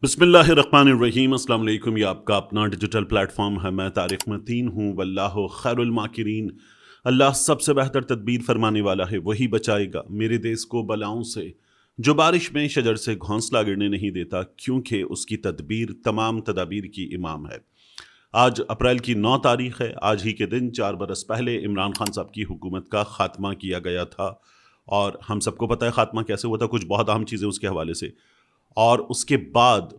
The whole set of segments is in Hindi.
बिस्मिल्लाहिर्रहमानिर्रहीम। अस्सलाम वालेकुम। ये आपका अपना डिजिटल प्लेटफॉर्म है। मैं तारिक मतीन हूँ। वल्लाहु खैरुल माकिरीन। अल्लाह सबसे बेहतर तदबीर फरमाने वाला है, वही बचाएगा मेरे देश को बलाओं से। जो बारिश में शजर से घोंसला गिरने नहीं देता, क्योंकि उसकी तदबीर तमाम तदाबीर की इमाम है। आज अप्रैल की 9 तारीख है। आज ही के दिन 4 बरस पहले इमरान खान साहब की हुकूमत का खात्मा किया गया था। और हम सबको पता है खात्मा कैसे हुआ था, कुछ बहुत अहम चीज़ें उसके हवाले से। और उसके बाद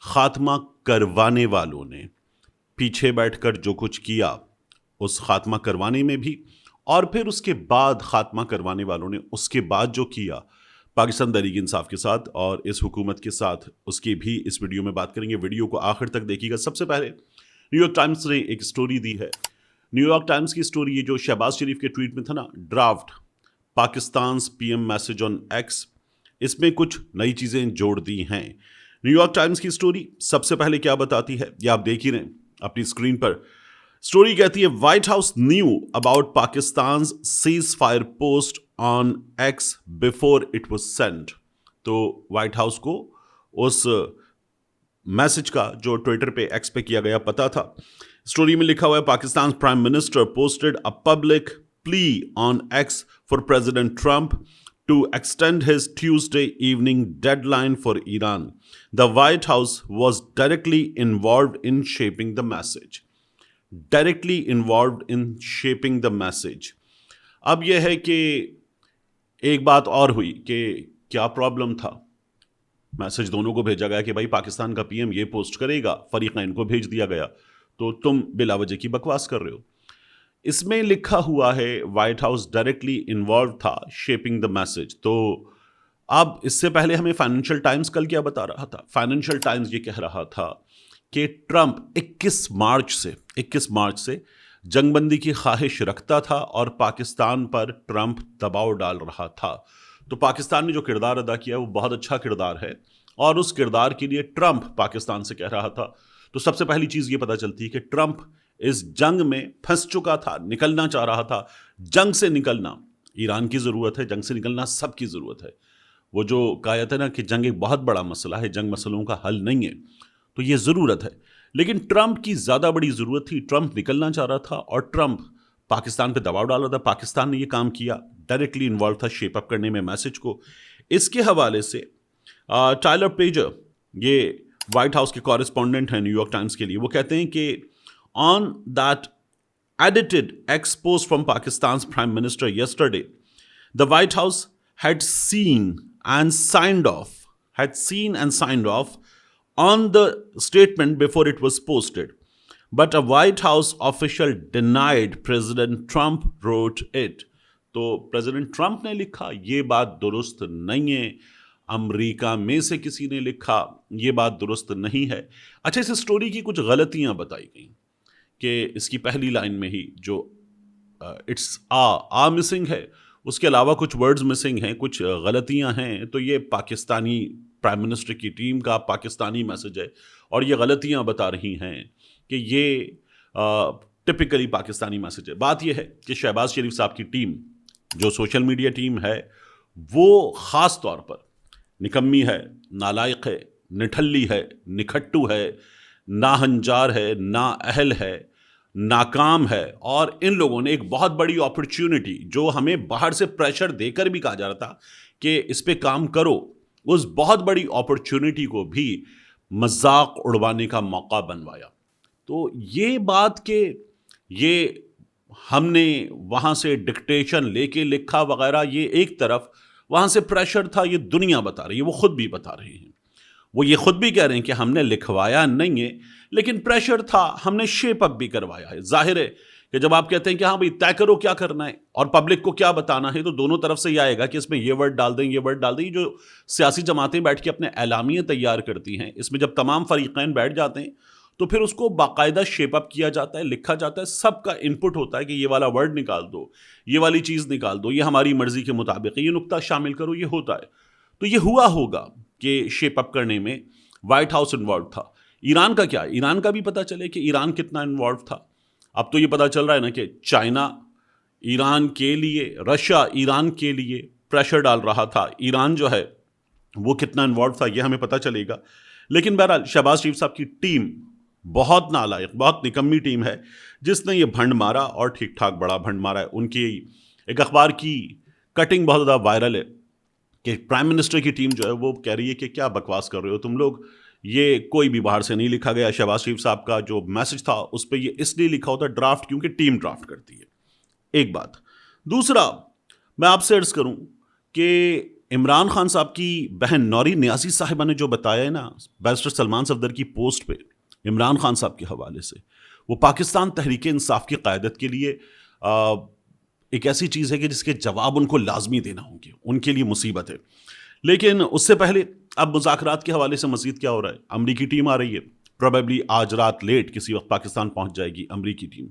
खात्मा करवाने वालों ने पीछे बैठकर जो कुछ किया उस खात्मा करवाने में भी, और फिर उसके बाद खात्मा करवाने वालों ने उसके बाद जो किया पाकिस्तान तहरीक इंसाफ के साथ और इस हुकूमत के साथ, उसकी भी इस वीडियो में बात करेंगे। वीडियो को आखिर तक देखिएगा। सबसे पहले न्यूयॉर्क टाइम्स ने एक स्टोरी दी है। न्यूयॉर्क टाइम्स की स्टोरी, ये जो शहबाज शरीफ के ट्वीट में था ना, draft Pakistan PM message on x, इसमें कुछ नई चीज़ें जोड़ दी हैं। न्यूयॉर्क टाइम्स की स्टोरी सबसे पहले क्या बताती है, ये आप देख ही रहे हैं अपनी स्क्रीन पर। स्टोरी कहती है, white house knew about Pakistan cease fire post on x before it was sent. तो व्हाइट हाउस को उस मैसेज का जो ट्विटर पे एक्स पे किया गया पता था। स्टोरी में लिखा हुआ है, Pakistan prime minister posted a public plea on x for president Trump to extend his Tuesday evening deadline for Iran. The White House was directly involved in shaping the message. Directly involved in shaping the message. अब यह है कि एक बात और हुई कि क्या प्रॉब्लम था। मैसेज दोनों को भेजा गया कि भाई पाकिस्तान का पीएम ये पोस्ट करेगा, फरीकैन को भेज दिया गया, तो तुम बिलावजह की बकवास कर रहे हो। इसमें लिखा हुआ है व्हाइट हाउस डायरेक्टली इन्वॉल्व था शेपिंग द मैसेज। तो अब इससे पहले हमें फाइनेंशियल टाइम्स कल क्या बता रहा था? फाइनेंशियल टाइम्स ये कह रहा था कि ट्रंप 21 मार्च से जंगबंदी की ख्वाहिश रखता था और पाकिस्तान पर ट्रंप दबाव डाल रहा था। तो पाकिस्तान ने जो किरदार अदा किया वो बहुत अच्छा किरदार है, और उस किरदार के लिए ट्रंप पाकिस्तान से कह रहा था। तो सबसे पहली चीज़ ये पता चलती है कि ट्रंप इस जंग में फंस चुका था, निकलना चाह रहा था। जंग से निकलना ईरान की ज़रूरत है, जंग से निकलना सबकी ज़रूरत है। वो जो कहा जाता है ना कि जंग एक बहुत बड़ा मसला है, जंग मसलों का हल नहीं है, तो ये ज़रूरत है। लेकिन ट्रंप की ज़्यादा बड़ी ज़रूरत थी। ट्रंप निकलना चाह रहा था और ट्रंप पाकिस्तान पे दबाव डाल रहा था। पाकिस्तान ने ये काम किया, डायरेक्टली इन्वॉल्व था शेप अप करने में मैसेज को। इसके हवाले से टायलर पेजर, ये व्हाइट हाउस के कॉरेस्पॉन्डेंट हैं न्यूयॉर्क टाइम्स के लिए, वो कहते हैं कि on that edited X post from Pakistan's Prime Minister yesterday, the White House had seen and signed off on the statement before it was posted. But a White House official denied President Trump wrote it. तो प्रेसिडेंट ट्रंप ने लिखा, ये बात दुरुस्त नहीं है। अमेरिका में से किसी ने लिखा, ये बात दुरुस्त नहीं है। अच्छा, इस स्टोरी की कुछ गलतियां बताई गई कि इसकी पहली लाइन में ही जो इट्स आ मिसिंग है, उसके अलावा कुछ वर्ड्स मिसिंग हैं, कुछ गलतियां हैं। तो ये पाकिस्तानी प्राइम मिनिस्टर की टीम का पाकिस्तानी मैसेज है, और ये गलतियां बता रही हैं कि ये टिपिकली पाकिस्तानी मैसेज है। बात यह है कि शहबाज शरीफ साहब की टीम, जो सोशल मीडिया टीम है, वो ख़ास तौर पर निकम्मी है, नालायक है, निठल्ली है, निखट्टू है, नाहंजार है, नाअहल है, नाकाम है। और इन लोगों ने एक बहुत बड़ी अपॉर्चुनिटी, जो हमें बाहर से प्रेशर देकर भी कहा जा रहा था कि इस पे काम करो, उस बहुत बड़ी अपॉर्चुनिटी को भी मजाक उड़वाने का मौका बनवाया। तो ये बात कि ये हमने वहाँ से डिक्टेशन लेके लिखा वगैरह, ये एक तरफ वहाँ से प्रेशर था, ये दुनिया बता रही है, वो खुद भी बता रहे हैं। वो ये खुद भी कह रहे हैं कि हमने लिखवाया नहीं है, लेकिन प्रेशर था, हमने शेप अप भी करवाया है। जाहिर है कि जब आप कहते हैं कि हाँ भाई तय करो क्या करना है और पब्लिक को क्या बताना है, तो दोनों तरफ से यह आएगा कि इसमें ये वर्ड डाल दें, ये वर्ड डाल दें। जो सियासी जमातें बैठ के अपने एलामिये तैयार करती हैं, इसमें जब तमाम फरीकैन बैठ जाते हैं तो फिर उसको बाकायदा शेप अप किया जाता है, लिखा जाता है, सबका इनपुट होता है कि ये वाला वर्ड निकाल दो, ये वाली चीज़ निकाल दो, ये हमारी मर्जी के मुताबिक है, ये नुक्ता शामिल करो, ये होता है। तो ये हुआ होगा कि शेप अप करने में व्हाइट हाउस इन्वॉल्व था। ईरान का क्या? ईरान का भी पता चले कि ईरान कितना इन्वॉल्व था। अब तो ये पता चल रहा है ना कि चाइना ईरान के लिए, रशिया ईरान के लिए प्रेशर डाल रहा था। ईरान जो है वो कितना इन्वॉल्व था ये हमें पता चलेगा। लेकिन बहरहाल शहबाज शरीफ साहब की टीम बहुत नालायक, बहुत निकम्मी टीम है जिसने ये भंड मारा और ठीक ठाक बड़ा भंड मारा है। उनकी एक अखबार की कटिंग बहुत ज़्यादा वायरल है कि प्राइम मिनिस्टर की टीम जो है वो कह रही है कि क्या बकवास कर रहे हो तुम लोग, ये कोई भी बाहर से नहीं लिखा गया। शहबाज शरीफ साहब का जो मैसेज था उस पर ये इसलिए लिखा होता है ड्राफ्ट, क्योंकि टीम ड्राफ्ट करती है। एक बात। दूसरा, मैं आपसे अर्ज करूं कि इमरान खान साहब की बहन नौरीन नियाज़ी साहिबा ने जो बताया है ना बैरिस्टर सलमान सफदर की पोस्ट पे इमरान खान साहब के हवाले से, वो पाकिस्तान तहरीक इंसाफ की क़यादत के लिए एक ऐसी चीज़ है कि जिसके जवाब उनको लाजमी देना होंगे, उनके लिए मुसीबत है। लेकिन उससे पहले अब मुज़ाकरात के हवाले से मज़ीद क्या हो रहा है, अमरीकी टीम आ रही है, प्रोबेबली आज रात लेट किसी वक्त पाकिस्तान पहुंच जाएगी अमरीकी टीम।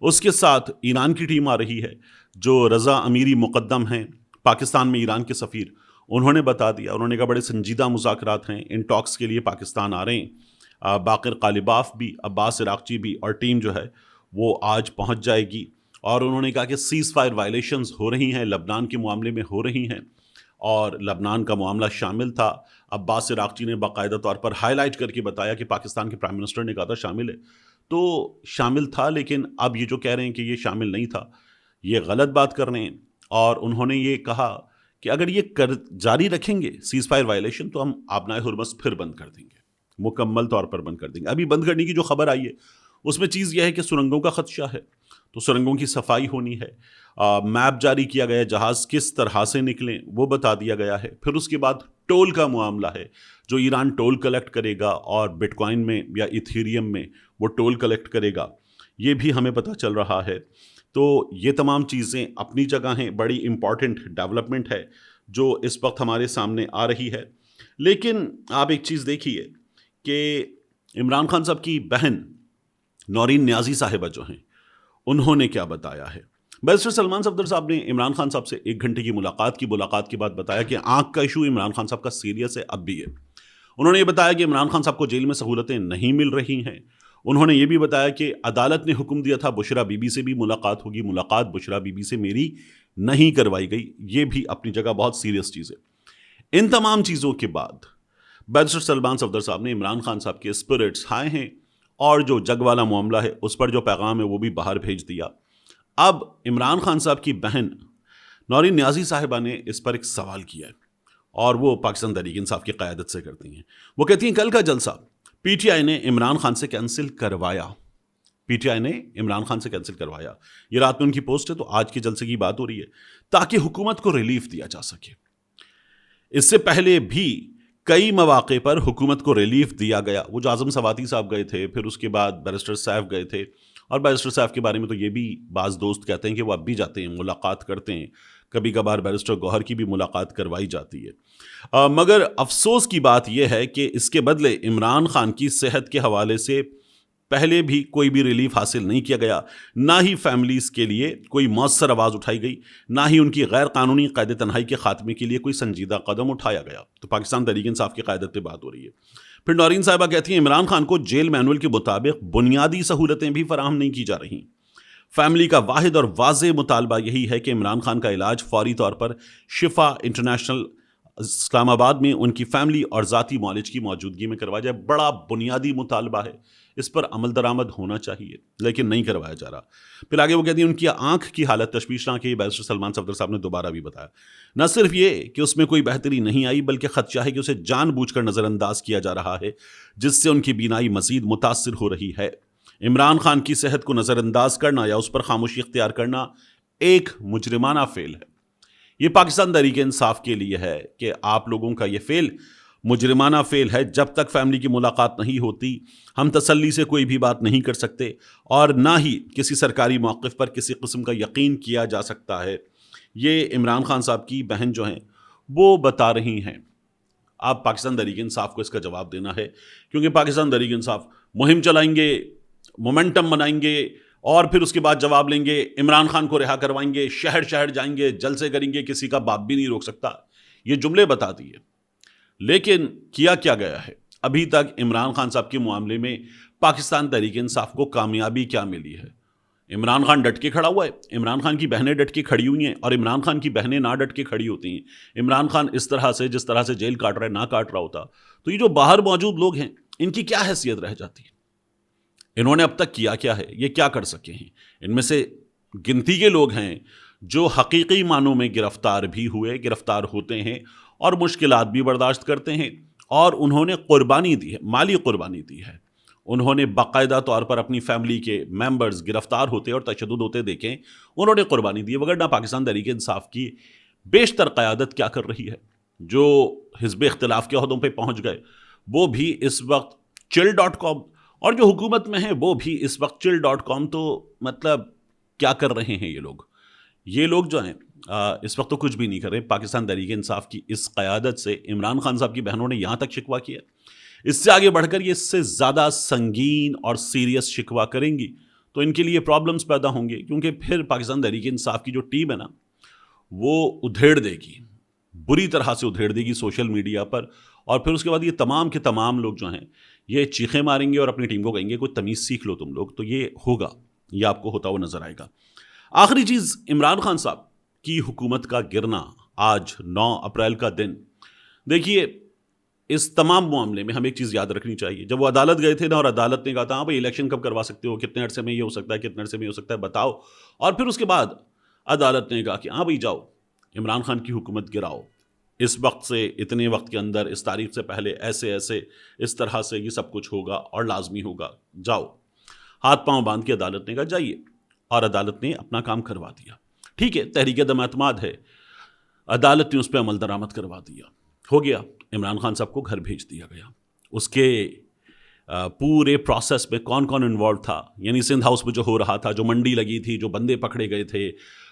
उसके साथ ईरान की टीम आ रही है, जो रज़ा अमीरी मुक़द्दम हैं पाकिस्तान में ईरान के सफ़ीर, उन्होंने बता दिया, उन्होंने कहा बड़े संजीदा मुज़ाकरात हैं, इन टॉक्स के लिए पाकिस्तान आ रहे हैं। बाक़िर क़ालिबाफ़ भी, अब्बास इराक़ची भी और टीम जो है वो आज पहुंच जाएगी। और उन्होंने कहा कि सीज़ फायर वायलेशंस हो रही हैं, लबनान के मामले में हो रही हैं, और लबनान का मामला शामिल था। अब्बास इराक़ची ने बाकायदा तौर पर हाईलाइट करके बताया कि पाकिस्तान के प्राइम मिनिस्टर ने कहा था शामिल है, तो शामिल था, लेकिन अब ये जो कह रहे हैं कि ये शामिल नहीं था, ये गलत बात कर रहे हैं। और उन्होंने ये कहा कि अगर ये कर जारी रखेंगे सीज़ फायर वायलेशन, तो हम आबनाए हुर्मस फिर बंद कर देंगे, मुकम्मल तौर पर बंद कर देंगे। अभी बंद करने की जो खबर आई है उसमें चीज़ यह है कि सुरंगों का खदशा है, तो सुरंगों की सफाई होनी है। मैप जारी किया गया है, जहाज़ किस तरह से निकलें वो बता दिया गया है। फिर उसके बाद टोल का मामला है, जो ईरान टोल कलेक्ट करेगा और बिटकॉइन में या इथेरियम में वो टोल कलेक्ट करेगा, ये भी हमें पता चल रहा है। तो ये तमाम चीज़ें अपनी जगह हैं, बड़ी इम्पॉर्टेंट डेवलपमेंट है जो इस वक्त हमारे सामने आ रही है। लेकिन आप एक चीज़ देखिए कि इमरान खान साहब की बहन नौरीन नियाज़ी साहिबा जो हैं, उन्होंने क्या बताया है। बैरिस्टर सलमान सफदर साहब ने इमरान खान साहब से 1 घंटे की मुलाकात के बाद बताया कि आंख का इशू इमरान खान साहब का सीरियस है, अब भी है। उन्होंने ये बताया कि इमरान खान साहब को जेल में सहूलतें नहीं मिल रही हैं। उन्होंने ये भी बताया कि अदालत ने हुक्म दिया था बुशरा बीबी से भी मुलाकात होगी, मुलाकात बुशरा बीबी से मेरी नहीं करवाई गई। ये भी अपनी जगह बहुत सीरियस चीज़ है। इन तमाम चीज़ों के बाद बैरिस्टर सलमान सफदर साहब ने इमरान खान साहब के स्पिरिट्स हाई हैं और जो जग वाला मामला है उस पर जो पैगाम है वो भी बाहर भेज दिया। अब इमरान खान साहब की बहन नौरीन नियाज़ी साहिबा ने इस पर एक सवाल किया है, और वो पाकिस्तान तहरीक इंसाफ की क़यादत से करती हैं। वो कहती हैं कल का जलसा पीटीआई ने इमरान खान से कैंसिल करवाया, पीटीआई ने इमरान खान से कैंसिल करवाया। ये रात में उनकी पोस्ट है, तो आज के जलसे की बात हो रही है ताकि हुकूमत को रिलीफ दिया जा सके। इससे पहले भी कई मौके पर हुकूमत को रिलीफ दिया गया। वो जो आज़म सवाती साहब गए थे, फिर उसके बाद बैरिस्टर साहब गए थे, और बैरिस्टर साहब के बारे में तो ये भी बाज़ दोस्त कहते हैं कि वो अब भी जाते हैं, मुलाकात करते हैं। कभी कभार बैरिस्टर गौहर की भी मुलाकात करवाई जाती है। मगर अफसोस की बात यह है कि इसके बदले इमरान खान की सेहत के हवाले से पहले भी कोई भी रिलीफ हासिल नहीं किया गया, ना ही फैमिलीज़ के लिए कोई मौसर आवाज़ उठाई गई, ना ही उनकी गैर कानूनी क़ैद तन्हाई के ख़ात्मे के लिए कोई संजीदा कदम उठाया गया। तो पाकिस्तान तहरीक इंसाफ की क़यादत पे बात हो रही है। फिर नौरीन साहिबा कहती हैं इमरान खान को जेल मैनुअल के मुताबिक बुनियादी सहूलतें भी फराहम नहीं की जा रही। फैमिली का वाहिद और वाज़ेह मुतालबा यही है कि इमरान खान का इलाज फौरी तौर पर शिफा इंटरनेशनल इस्लामाबाद में उनकी फैमिली और ज़ाती मौलिज की मौजूदगी में करवाया जाए। बड़ा बुनियादी मुतालबा है, इस पर अमल दरामद होना चाहिए, लेकिन नहीं करवाया जा रहा। फिर आगे वो कहती है उनकी आंख की हालत तशवीशनाक है। बैरिस्टर सलमान सफदर साहब ने दोबारा भी बताया, न सिर्फ ये कि उसमें कोई बेहतरी नहीं आई, बल्कि खदशा है कि उसे जानबूझकर नज़रअंदाज किया जा रहा है, जिससे उनकी बीनाई मजीद मुतासिर हो रही है। इमरान खान की सेहत को नज़रअंदाज करना या उस पर खामोशी इख्तियार करना एक मुजरिमाना फेल है। ये पाकिस्तान तहरीक इंसाफ के लिए है कि आप लोगों का ये फेल मुजरिमाना फेल है। जब तक फैमिली की मुलाकात नहीं होती हम तसल्ली से कोई भी बात नहीं कर सकते, और ना ही किसी सरकारी मौक़िफ़ पर किसी किस्म का यकीन किया जा सकता है। ये इमरान खान साहब की बहन जो हैं वो बता रही हैं। आप पाकिस्तान तहरीक इंसाफ को इसका जवाब देना है, क्योंकि पाकिस्तान तहरीक इंसाफ मुहिम चलाएंगे, मोमेंटम बनाएंगे, और फिर उसके बाद जवाब लेंगे, इमरान खान को रिहा करवाएंगे, शहर शहर जाएंगे, जलसे करेंगे, किसी का बाप भी नहीं रोक सकता। ये जुमले बता दिए, लेकिन किया क्या गया है? अभी तक इमरान खान साहब के मामले में पाकिस्तान तहरीक इंसाफ को कामयाबी क्या मिली है? इमरान खान डट के खड़ा हुआ है, इमरान खान की बहनें डट के खड़ी हुई हैं, और इमरान खान की बहनें ना डट के खड़ी होती हैं। इमरान खान इस तरह से, जिस तरह से जेल काट रहा है, ना काट रहा होता तो ये जो बाहर मौजूद लोग हैं इनकी क्या हैसियत रह जाती है? इन्होंने अब तक किया क्या है? ये क्या कर सके हैं? इनमें से गिनती के लोग हैं जो हकीकी मानों में गिरफ्तार भी हुए, गिरफ्तार होते हैं और मुश्किलात भी बर्दाश्त करते हैं, और उन्होंने कुर्बानी दी है, माली कुर्बानी दी है। उन्होंने बाकायदा तौर पर अपनी फैमिली के मेंबर्स गिरफ्तार होते और तशद्दुद होते देखें, उन्होंने कुर्बानी दी है। वगरना पाकिस्तान तहरीक इंसाफ की बेशतर क़यादत क्या कर रही है? जो हिज़्ब इख्तिलाफ के ओहदों पे पहुंच गए वो भी इस वक्त chill.com, और जो हुकूमत में है वो भी इस वक्त chill.com। तो मतलब क्या कर रहे हैं ये लोग? ये लोग जो हैं इस वक्त तो कुछ भी नहीं कर रहे। पाकिस्तान तहरीक इंसाफ की इस क़यादत से इमरान खान साहब की बहनों ने यहाँ तक शिकवा किया, इससे आगे बढ़कर ये इससे ज़्यादा संगीन और सीरियस शिकवा करेंगी तो इनके लिए प्रॉब्लम्स पैदा होंगे, क्योंकि फिर पाकिस्तान तहरीक इंसाफ की जो टीम है ना, वो उधेड़ देगी, बुरी तरह से उधेड़ देगी सोशल मीडिया पर। और फिर उसके बाद ये तमाम के तमाम लोग जो हैं ये चीखें मारेंगे और अपनी टीम को कहेंगे कोई तमीज़ सीख लो तुम लोग। तो ये होगा, ये आपको होता हुआ नजर आएगा। आखिरी चीज़, इमरान खान साहब की हुकूमत का गिरना, आज 9 अप्रैल का दिन। देखिए, इस तमाम मामले में हमें एक चीज़ याद रखनी चाहिए। जब वो अदालत गए थे ना, और अदालत ने कहा था हाँ भाई इलेक्शन कब करवा सकते हो, कितने अरसे में ये हो सकता है, कितने अरसे में ये हो सकता है, बताओ। और फिर उसके बाद अदालत ने कहा कि हाँ भाई जाओ, इमरान खान की हुकूमत गिराओ, इस वक्त से इतने वक्त के अंदर, इस तारीख से पहले ऐसे ऐसे इस तरह से ये सब कुछ होगा और लाजमी होगा, जाओ। हाथ पांव बांध के अदालत ने कहा जाइए, और अदालत ने अपना काम करवा दिया। ठीक है, तहरीक दम एतमाद है, अदालत ने उस पर अमल दरामद करवा दिया, हो गया। इमरान खान साहब को घर भेज दिया गया। उसके पूरे प्रोसेस में कौन कौन इन्वॉल्व था, यानी सिंध हाउस में जो हो रहा था, जो मंडी लगी थी, जो बंदे पकड़े गए थे,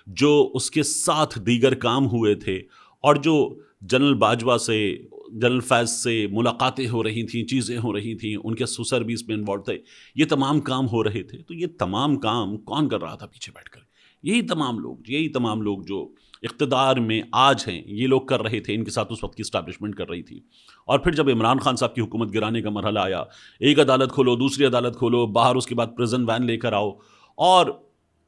जो उसके साथ दीगर काम हुए थे, और जो जनरल बाजवा से, जनरल फैज़ से मुलाकातें हो रही थी, चीज़ें हो रही थी, उनके सुसर भी इसमें इन्वॉल्व थे, ये तमाम काम हो रहे थे। तो ये तमाम काम कौन कर रहा था पीछे बैठकर? यही तमाम लोग जो इक़्तिदार में आज हैं, ये लोग कर रहे थे। इनके साथ उस वक्त की इस्टेब्लिशमेंट कर रही थी। और फिर जब इमरान खान साहब की हुकूमत गिराने का मरहला आया, एक अदालत खोलो, दूसरी अदालत खोलो, बाहर उसके बाद प्रिजन वैन लेकर आओ, और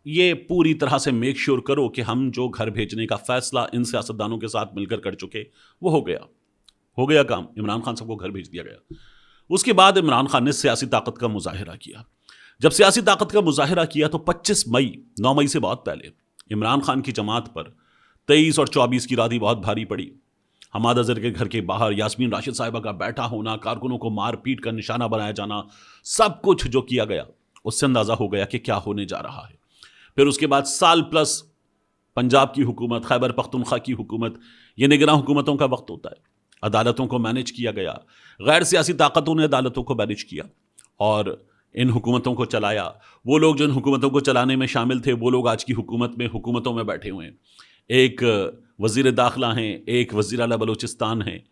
ये पूरी तरह से मेक श्योर करो कि हम जो घर भेजने का फैसला इन सियासतदानों के साथ मिलकर कर चुके, वो हो गया काम। इमरान खान साहब को घर भेज दिया गया। उसके बाद इमरान खान ने सियासी ताकत का मुजाहिरा किया। जब सियासी ताकत का मुजाहिरा किया तो 25 मई, 9 मई से बहुत पहले, इमरान खान की जमात पर 23 और 24 की रात ही बहुत भारी पड़ी। हमाद अजहर के घर के बाहर यास्मीन राशिद साहिबा का बैठा होना, कारकुनों को मार पीट कर निशाना बनाया जाना, सब कुछ जो किया गया, उससे अंदाज़ा हो गया कि क्या होने जा रहा है। फिर उसके बाद साल प्लस पंजाब की हुकूमत, खैबर पख्तूनख्वा की हुकूमत, ये निगरान हुकूमतों का वक्त होता है। अदालतों को मैनेज किया गया, गैर सियासी ताकतों ने अदालतों को मैनेज किया और इन हुकूमतों को चलाया। वो लोग जो इन हुकूमतों को चलाने में शामिल थे, वो लोग आज की हुकूमतों में बैठे हुए हैं। एक वज़ीर दाखिला हैं, एक वज़ीर आला बलूचिस्तान हैं।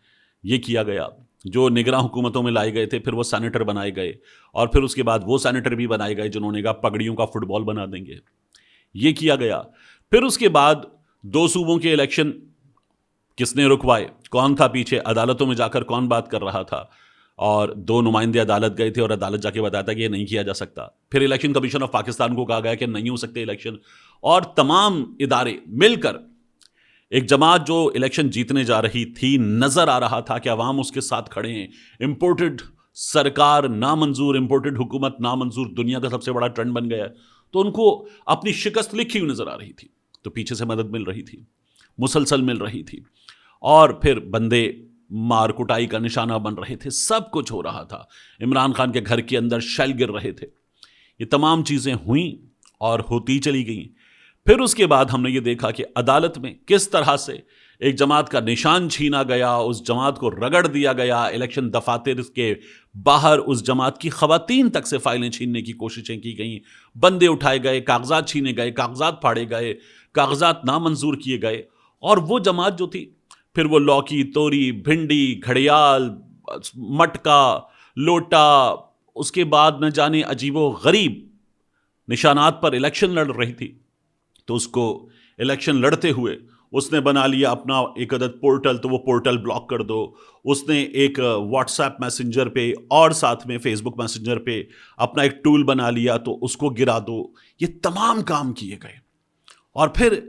ये किया गया। जो निगरान हुकूमतों में लाए गए थे, फिर वो सेनेटर बनाए गए, और फिर उसके बाद वो सेनेटर भी बनाए गए जिन्होंने कहा पगड़ियों का फुटबॉल बना देंगे। ये किया गया। फिर उसके बाद 2 सूबों के इलेक्शन किसने रुकवाए, कौन था पीछे, अदालतों में जाकर कौन बात कर रहा था, और 2 नुमाइंदे अदालत गए थे और अदालत जाके बताया था कि ये नहीं किया जा सकता। फिर इलेक्शन कमीशन ऑफ पाकिस्तान को कहा गया कि नहीं हो सकते इलेक्शन, और तमाम इदारे मिलकर एक जमात जो इलेक्शन जीतने जा रही थी, नजर आ रहा था कि अवाम उसके साथ खड़े हैं। इंपोर्टेड सरकार नामंजूर, इंपोर्टेड हुकूमत नामंजूर, दुनिया का सबसे बड़ा ट्रेंड बन गया है। तो उनको अपनी शिकस्त लिखी हुई नजर आ रही थी, तो पीछे से मदद मिल रही थी, मुसलसल मिल रही थी, और फिर बंदे मार कुटाई का निशाना बन रहे थे। सब कुछ हो रहा था। इमरान खान के घर के अंदर शेल गिर रहे थे। ये तमाम चीज़ें हुई और होती चली गई। फिर उसके बाद हमने ये देखा कि अदालत में किस तरह से एक जमात का निशान छीना गया, उस जमात को रगड़ दिया गया। इलेक्शन दफातर के बाहर उस जमात की खवातीन तक से फाइलें छीनने की कोशिशें की गई, बंदे उठाए गए, कागजात छीने गए, कागजात फाड़े गए, कागजात नामंजूर किए गए। और वो जमात जो थी, फिर वो लौकी, तोरी, भिंडी, घड़ियाल, मटका, लोटा, उसके बाद न जाने अजीबो गरीब निशानात पर इलेक्शन लड़ रही थी। तो उसको इलेक्शन लड़ते हुए उसने बना लिया अपना एक अदद पोर्टल, तो वो पोर्टल ब्लॉक कर दो। उसने एक व्हाट्सएप मैसेंजर पे और साथ में फेसबुक मैसेंजर पे अपना एक टूल बना लिया, तो उसको गिरा दो। ये तमाम काम किए गए और फिर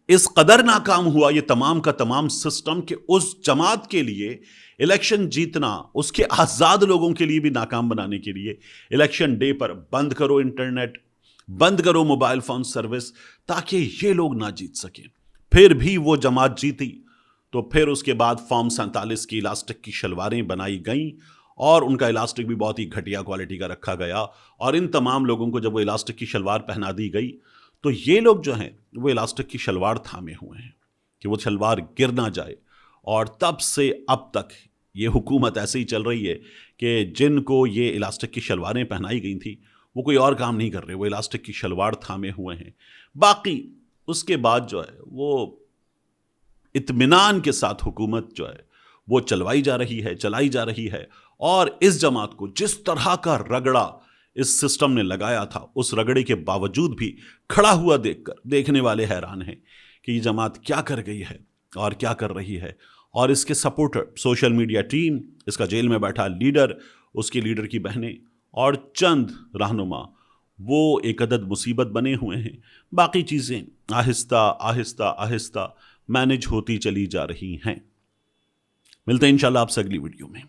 इस कदर नाकाम हुआ ये तमाम का तमाम सिस्टम कि उस जमात के लिए इलेक्शन जीतना, उसके आज़ाद लोगों के लिए भी नाकाम बनाने के लिए इलेक्शन डे पर बंद करो इंटरनेट, बंद करो मोबाइल फोन सर्विस, ताकि ये लोग ना जीत सकें। फिर भी वो जमात जीती, तो फिर उसके बाद फॉर्म 47 की इलास्टिक की शलवारें बनाई गईं और उनका इलास्टिक भी बहुत ही घटिया क्वालिटी का रखा गया। और इन तमाम लोगों को जब वो इलास्टिक की शलवार पहना दी गई, तो ये लोग जो हैं वो इलास्टिक की शलवार थामे हुए हैं कि वो शलवार गिर ना जाए। और तब से अब तक ये हुकूमत ऐसे ही चल रही है कि जिनको ये इलास्टिक की शलवारें पहनाई गई थी वो कोई और काम नहीं कर रहे, वो इलास्टिक की शलवार थामे हुए हैं। बाकी उसके बाद जो है वो इत्मीनान के साथ हुकूमत जो है वो चलाई जा रही है। और इस जमात को जिस तरह का रगड़ा इस सिस्टम ने लगाया था, उस रगड़े के बावजूद भी खड़ा हुआ देखकर देखने वाले हैरान हैं कि ये जमात क्या कर गई है और क्या कर रही है। और इसके सपोर्टर, सोशल मीडिया टीम, इसका जेल में बैठा लीडर, उसके लीडर की बहनें और चंद रहनुमा, वो एक अदद मुसीबत बने हुए हैं। बाकी चीज़ें आहिस्ता आहिस्ता आहिस्ता मैनेज होती चली जा रही हैं। मिलते हैं इंशाल्लाह आपसे अगली वीडियो में।